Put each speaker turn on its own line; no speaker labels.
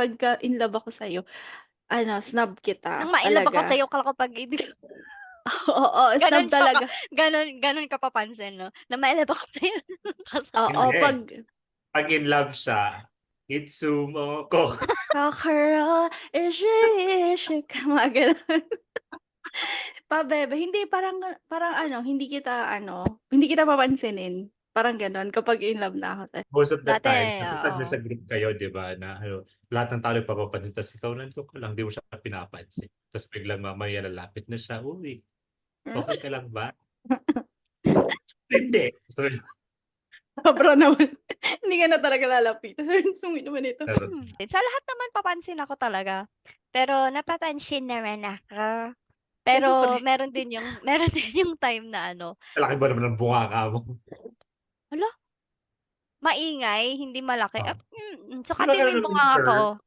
pagka in love ako sa'yo, ano, snob
Nang
kita,
ma-inlove ako
talaga.
sa'yo akala ko pag-ibig.
Oo,
Gano'n
snob
siya ka
talaga.
gano'n ka papansin 'no, na ma-inlove ako sa'yo
Oo,
kasama.
pag
'Pag in love siya, Itsumoku.
Kakara Ishishika mga gano'n. Pabebe, hindi parang parang ano, hindi kita papansinin, parang gano'n kapag in love na ako sa'yo.
Most of the
Dati,
time kapag
oo.
nasa group kayo 'di ba, na ano, lahat ng tao nagpapapansin ta's ikaw nando'n ka lang, 'di mo siya pinapansin. Ta's biglang mamaya lalapit na siya, "Uy,
Hmm.
okey ka lang ba?" "Hindi." Sabi
Sobra naman. Hindi ka na talaga lalapitan, sungit naman nito.
Sa lahat naman papansin ako talaga, pero napapansin naman ako. Pero
Siyempre.
meron din yung time na ano,
"Ang laki ba naman ng bunganga mo?"
hala, maingay, hindi malaki,
Oh, 'di ba
sukatin mo
gano'n
yung
yung
bunganga
term?
ko.